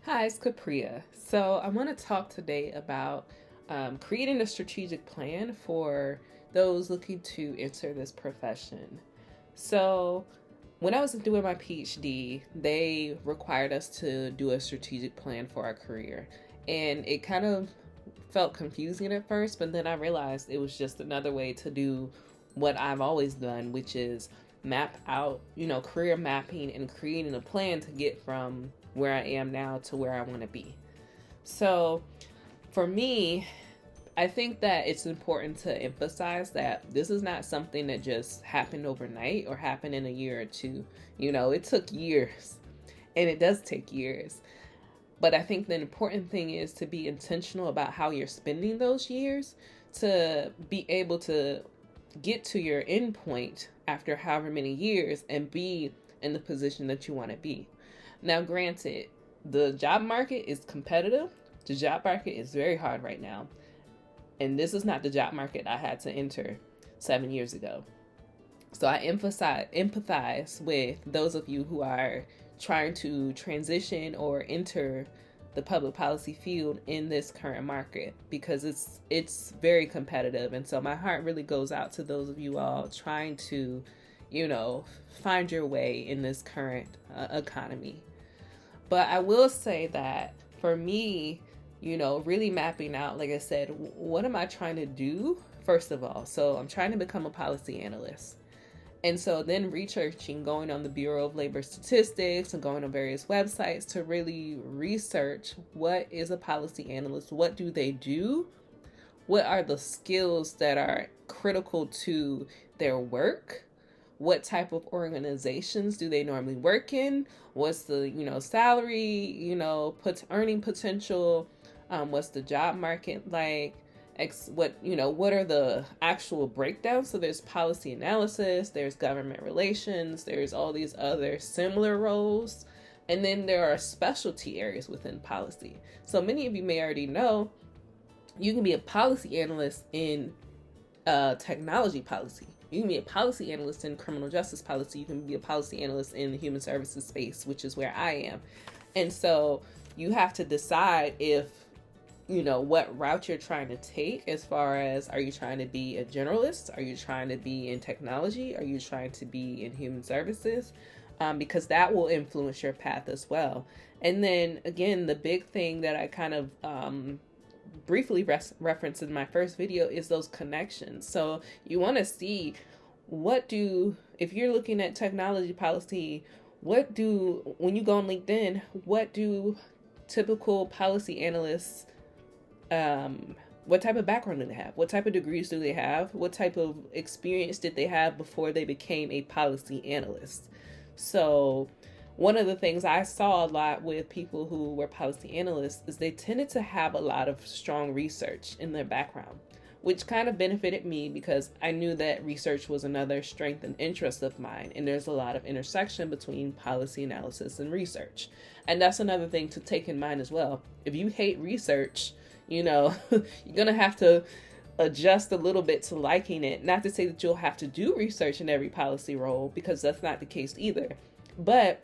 Hi, it's Capria. So, I want to talk today about creating a strategic plan for those looking to enter this profession. So, when I was doing my PhD, they required us to do a strategic plan for our career. And it kind of felt confusing at first, but then I realized it was just another way to do what I've always done, which is map out, career mapping and creating a plan to get from where I am now to where I want to be. So, for me, I think that it's important to emphasize that this is not something that just happened overnight or happened in a year or two. It took years, and it does take years. But I think the important thing is to be intentional about how you're spending those years to be able to get to your end point after however many years and be in the position that you want to be. Now, granted, the job market is competitive. The job market is very hard right now. And this is not the job market I had to enter 7 years ago. So I empathize with those of you who are trying to transition or enter the public policy field in this current market because it's very competitive. And so my heart really goes out to those of you all trying to, find your way in this current economy. But I will say that for me, really mapping out, like I said, what am I trying to do? First of all, so I'm trying to become a policy analyst. And so then researching, going on the Bureau of Labor Statistics and going on various websites to really research what is a policy analyst, what do they do, what are the skills that are critical to their work, what type of organizations do they normally work in, what's the salary, earning potential, what's the job market like, what are the actual breakdowns. So there's policy analysis, there's government relations, there's all these other similar roles, and then there are specialty areas within policy. So many of you may already know you can be a policy analyst in technology policy. You can be a policy analyst in criminal justice policy. You can be a policy analyst in the human services space, which is where I am. And so you have to decide if, what route you're trying to take as far as, are you trying to be a generalist? Are you trying to be in technology? Are you trying to be in human services? Because that will influence your path as well. And then again, the big thing that I kind of briefly referenced in my first video is those connections. So you want to see if you're looking at technology policy, when you go on LinkedIn, what do typical policy analysts, what type of background do they have? What type of degrees do they have? What type of experience did they have before they became a policy analyst? So one of the things I saw a lot with people who were policy analysts is they tended to have a lot of strong research in their background, which kind of benefited me because I knew that research was another strength and interest of mine. And there's a lot of intersection between policy analysis and research. And that's another thing to take in mind as well. If you hate research, you're going to have to adjust a little bit to liking it. Not to say that you'll have to do research in every policy role, because that's not the case either. But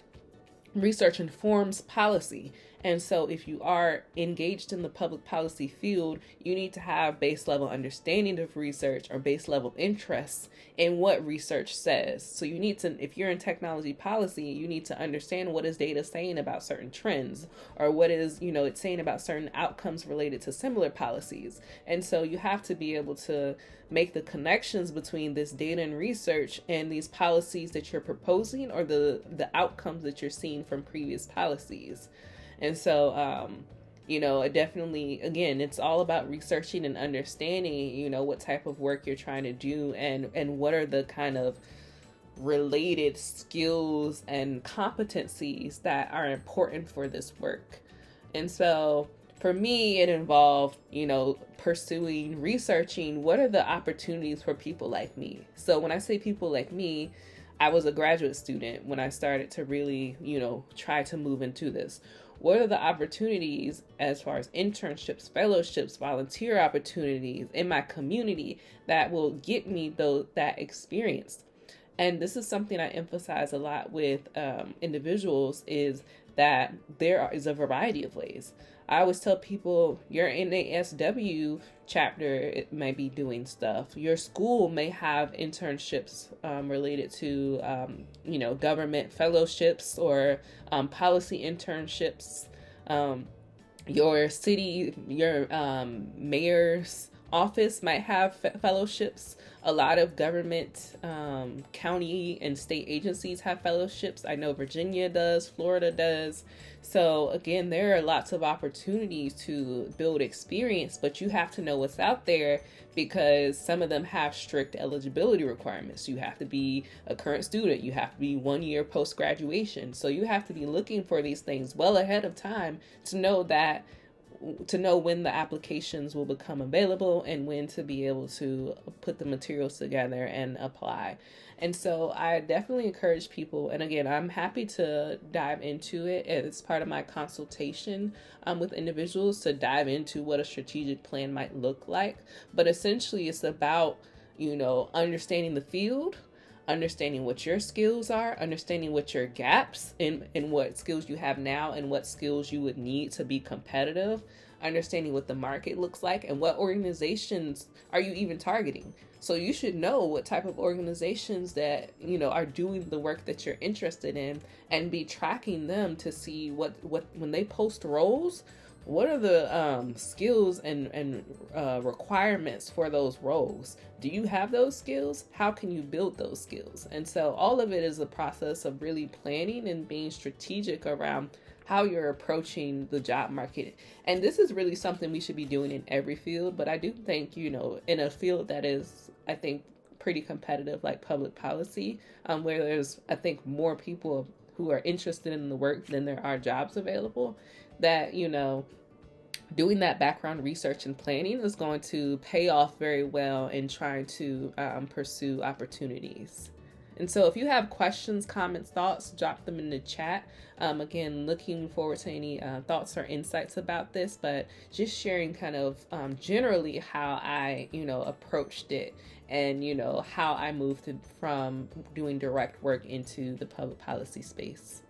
research informs policy. And so if you are engaged in the public policy field, you need to have base level understanding of research or base level interest in what research says. So you need to, if you're in technology policy, you need to understand what is data saying about certain trends, or what is, it's saying about certain outcomes related to similar policies. And so you have to be able to make the connections between this data and research and these policies that you're proposing, or the outcomes that you're seeing from previous policies. And so, definitely, again, it's all about researching and understanding, what type of work you're trying to do, and what are the kind of related skills and competencies that are important for this work. And so for me, it involved, researching what are the opportunities for people like me. So when I say people like me, I was a graduate student when I started to really, try to move into this. What are the opportunities as far as internships, fellowships, volunteer opportunities in my community that will get me that experience? And this is something I emphasize a lot with individuals, is that there is a variety of ways. I always tell people your NASW chapter, it may be doing stuff. Your school may have internships related to, government fellowships or policy internships. Um, your city, your mayor's office might have fellowships. A lot of government, county and state agencies have fellowships. I know Virginia does, Florida does. So again, there are lots of opportunities to build experience, but you have to know what's out there, because some of them have strict eligibility requirements. You have to be a current student, you have to be 1 year post graduation. So you have to be looking for these things well ahead of time to know when the applications will become available and when to be able to put the materials together and apply. And so I definitely encourage people, and again, I'm happy to dive into it as part of my consultation with individuals, to dive into what a strategic plan might look like. But essentially, it's about, understanding the field, understanding what your skills are, understanding what your gaps in what skills you have now and what skills you would need to be competitive, understanding what the market looks like and what organizations are you even targeting. So you should know what type of organizations that, are doing the work that you're interested in, and be tracking them to see what when they post roles, what are the skills and requirements for those roles? Do you have those skills? How can you build those skills? And so all of it is a process of really planning and being strategic around how you're approaching the job market. And this is really something we should be doing in every field. But I do think, in a field that is, I think, pretty competitive, like public policy, where there's, I think, more people who are interested in the work than there are jobs available, that, doing that background research and planning is going to pay off very well in trying to pursue opportunities. And so if you have questions, comments, thoughts, drop them in the chat. Again, looking forward to any thoughts or insights about this, but just sharing kind of generally how I, approached it, and, how I moved from doing direct work into the public policy space.